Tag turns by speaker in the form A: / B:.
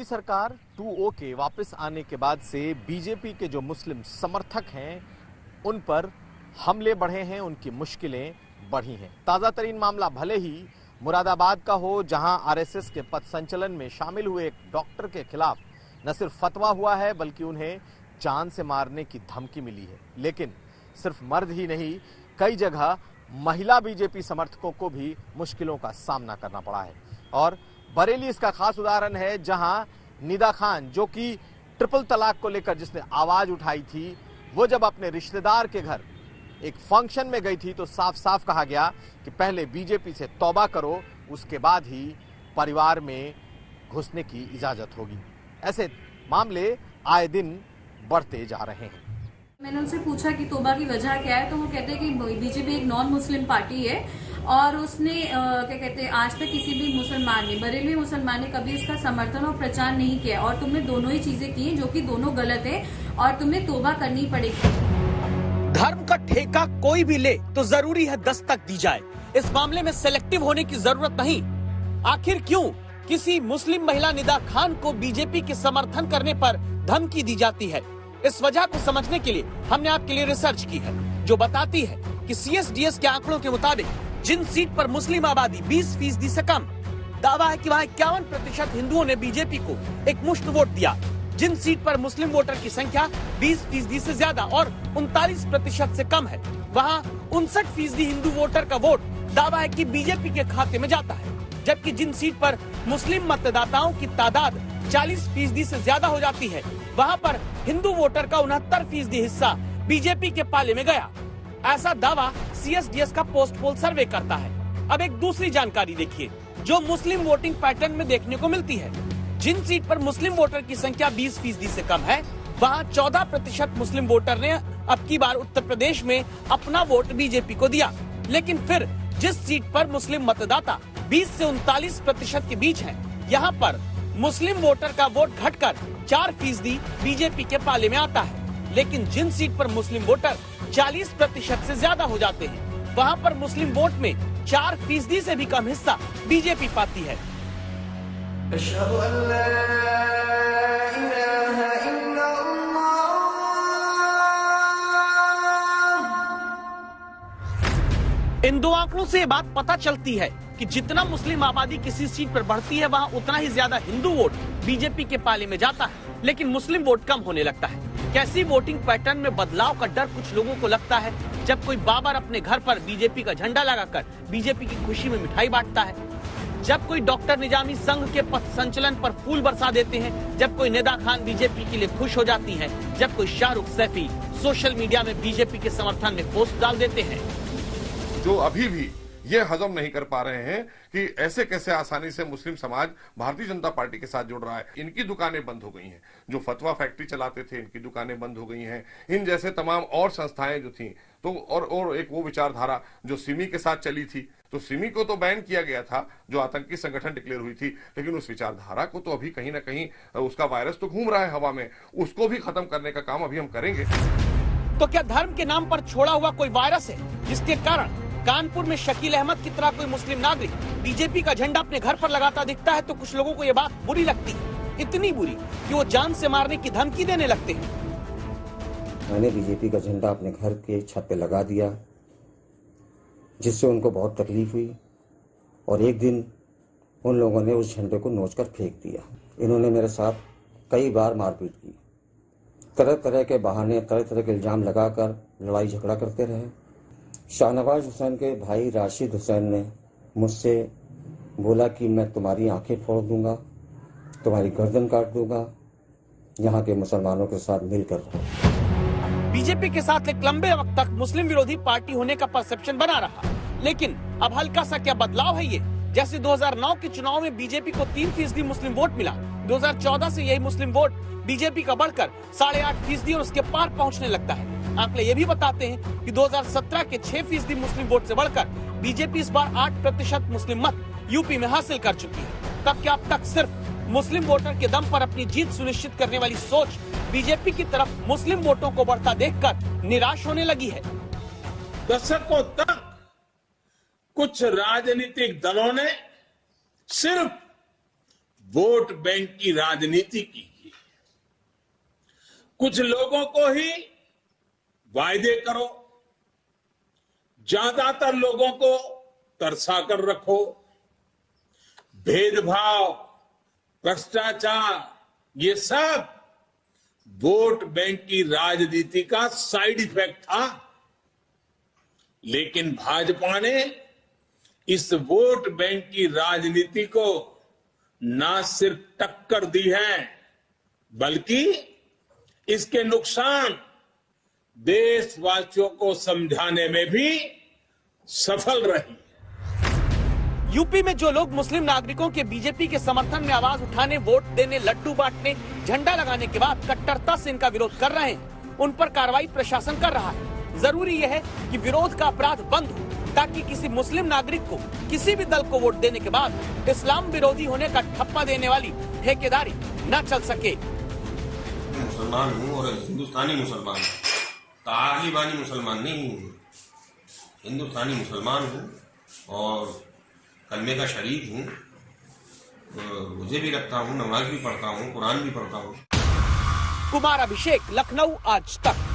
A: योगी सरकार 2O के वापस आने के बाद से बीजेपी के जो मुस्लिम समर्थक हैं उन पर हमले बढ़े हैं, उनकी मुश्किलें बढ़ी हैं। ताजा तरीन मामला भले ही मुरादाबाद का हो, जहां आरएसएस के पथ संचलन में शामिल हुए एक डॉक्टर के खिलाफ न सिर्फ फतवा हुआ है बल्कि उन्हें जान से मारने की धमकी मिली है। लेकिन सिर्फ मर्द ही नहीं, कई जगह महिला बीजेपी समर्थकों को भी मुश्किलों का सामना करना पड़ा है। और बरेली इसका खास उदाहरण है, जहां निदा खान, जो कि ट्रिपल तलाक को लेकर जिसने आवाज उठाई थी, वो जब अपने रिश्तेदार के घर एक फंक्शन में गई थी तो साफ साफ कहा गया कि पहले बीजेपी से तौबा करो, उसके बाद ही परिवार में घुसने की इजाजत होगी। ऐसे मामले आए दिन बढ़ते जा रहे हैं।
B: मैंने उनसे पूछा कि तौबा की वजह क्या है, तो वो कहते हैं कि बीजेपी एक नॉन मुस्लिम पार्टी है और उसने क्या कहते हैं आज तक किसी भी मुसलमान ने, बरेलवी मुसलमान ने कभी इसका समर्थन और प्रचार नहीं किया और तुमने दोनों ही चीजें की जो कि दोनों गलत है और तुम्हें तौबा करनी पड़ेगी।
C: धर्म का ठेका कोई भी ले तो जरूरी है दस्तक दी जाए। इस मामले में सेलेक्टिव होने की जरूरत नहीं। आखिर क्यों किसी मुस्लिम महिला निदा खान को बीजेपी के समर्थन करने पर धमकी दी जाती है? इस वजह को समझने के लिए हमने आपके लिए रिसर्च की है, जो बताती है कि CSDS के आंकड़ों के मुताबिक जिन सीट पर मुस्लिम आबादी 20% से कम, दावा है कि वहाँ 51% हिंदुओं ने बीजेपी को एक मुश्त वोट दिया। जिन सीट पर मुस्लिम वोटर की संख्या 20% से ज्यादा और 39% से कम है, वहाँ 59% हिंदू वोटर का वोट दावा है कि बीजेपी के खाते में जाता है। जबकि जिन सीट पर मुस्लिम मतदाताओं की तादाद 40% से ज्यादा हो जाती है, वहाँ पर हिंदू वोटर का 69% हिस्सा बीजेपी के पाले में गया। ऐसा दावा CSDS का पोस्ट पोल सर्वे करता है। अब एक दूसरी जानकारी देखिए जो मुस्लिम वोटिंग पैटर्न में देखने को मिलती है। जिन सीट पर मुस्लिम वोटर की संख्या 20% से कम है, वहाँ 14% मुस्लिम वोटर ने अब की बार उत्तर प्रदेश में अपना वोट बीजेपी को दिया। लेकिन फिर जिस सीट पर मुस्लिम मतदाता 20 से 39% के बीच है, यहाँ पर मुस्लिम वोटर का वोट घटकर 4% बीजेपी के पाले में आता है। लेकिन जिन सीट पर मुस्लिम वोटर 40% से ज्यादा हो जाते हैं, वहाँ पर मुस्लिम वोट में 4% से भी कम हिस्सा बीजेपी पाती है। इन दो आंकड़ों से ये बात पता चलती है कि जितना मुस्लिम आबादी किसी सीट पर बढ़ती है, वहाँ उतना ही ज्यादा हिंदू वोट बीजेपी के पाले में जाता है, लेकिन मुस्लिम वोट कम होने लगता है। कैसी वोटिंग पैटर्न में बदलाव का डर कुछ लोगों को लगता है जब कोई बाबर अपने घर पर बीजेपी का झंडा लगाकर बीजेपी की खुशी में मिठाई बांटता है, जब कोई डॉक्टर निजामी संघ के पथ संचलन पर फूल बरसा देते हैं, जब कोई निदा खान बीजेपी के लिए खुश हो जाती है, जब कोई शाहरुख सैफी सोशल मीडिया में बीजेपी के समर्थन में पोस्ट डाल देते हैं।
D: जो अभी भी ये हजम नहीं कर पा रहे हैं कि ऐसे कैसे आसानी से मुस्लिम समाज भारतीय जनता पार्टी के साथ जुड़ रहा है। इनकी दुकानें बंद हो गई हैं, जो फतवा फैक्ट्री चलाते थे इनकी दुकानें बंद हो गई हैं। इन जैसे तमाम और संस्थाएं जो थी, तो और एक वो विचारधारा जो सिमी के साथ चली थी, तो सिमी को तो बैन किया गया था, जो आतंकी संगठन डिक्लेयर हुई थी, लेकिन उस विचारधारा को तो अभी कहीं ना कहीं उसका वायरस तो घूम रहा है हवा में, उसको भी खत्म करने का काम अभी हम करेंगे।
C: तो क्या धर्म के नाम पर छोड़ा हुआ कोई वायरस है जिसके कारण कानपुर में शकील अहमद की तरह कोई मुस्लिम नागरिक बीजेपी का झंडा अपने घर पर लगाता दिखता है तो कुछ लोगों को ये बात बुरी लगती है, इतनी बुरी कि वो जान से मारने की धमकी देने लगते हैं।
E: मैंने बीजेपी का झंडा अपने घर के छत पे लगा दिया, जिससे उनको बहुत तकलीफ हुई और एक दिन उन लोगों ने उस झंडे को नोचकर फेंक दिया। इन्होंने मेरे साथ कई बार मारपीट की, तरह तरह के बहाने, तरह तरह के इल्जाम लगाकर लड़ाई झगड़ा करते रहे। शाहनवाज हुसैन के भाई राशिद हुसैन ने मुझसे बोला कि मैं तुम्हारी आंखें फोड़ दूंगा, तुम्हारी गर्दन काट दूंगा, यहाँ के मुसलमानों के साथ मिलकर रहो।
C: बीजेपी के साथ एक लंबे वक्त तक मुस्लिम विरोधी पार्टी होने का परसेप्शन बना रहा, लेकिन अब हल्का सा क्या बदलाव है ये। जैसे 2009 के चुनाव में बीजेपी को 3% मुस्लिम वोट मिला, 2014 से यही मुस्लिम वोट बीजेपी का बढ़कर 8.5% और उसके पार पहुंचने लगता है। आंकड़े ये भी बताते हैं कि 2017 के 6% मुस्लिम वोट से बढ़कर बीजेपी इस बार 8% मुस्लिम मत यूपी में हासिल कर चुकी है। तब क्या अब तक सिर्फ मुस्लिम वोटर के दम पर अपनी जीत सुनिश्चित करने वाली सोच बीजेपी की तरफ मुस्लिम वोटों को बढ़ता देखकर निराश होने लगी है।
F: दशकों तक कुछ राजनीतिक दलों ने सिर्फ वोट बैंक की राजनीति की है। कुछ लोगों को ही वायदे करो, ज्यादातर लोगों को तरसा कर रखो। भेदभाव, भ्रष्टाचार, ये सब वोट बैंक की राजनीति का साइड इफेक्ट था। लेकिन भाजपा ने इस वोट बैंक की राजनीति को ना सिर्फ टक्कर दी है, बल्कि इसके नुकसान देशवासियों को समझाने में भी सफल रही।
C: यूपी में जो लोग मुस्लिम नागरिकों के बीजेपी के समर्थन में आवाज उठाने, वोट देने, लड्डू बांटने, झंडा लगाने के बाद कट्टरता से इनका विरोध कर रहे हैं, उन पर कार्रवाई प्रशासन कर रहा है। जरूरी यह है कि विरोध का अपराध बंद हो, ताकि किसी मुस्लिम नागरिक को किसी भी दल को वोट देने के बाद इस्लाम विरोधी होने का ठप्पा देने वाली ठेकेदारी न चल सके।
G: मुसलमान हूँ और हिंदुस्तानी मुसलमान हूँ, तालिबानी मुसलमान नहीं हूँ। हिंदुस्तानी मुसलमान हूँ और कलमे का शरीक हूँ, रोजे भी रखता हूँ, नमाज भी पढ़ता हूँ, कुरान भी पढ़ता हूँ।
C: कुमार अभिषेक, लखनऊ आज तक।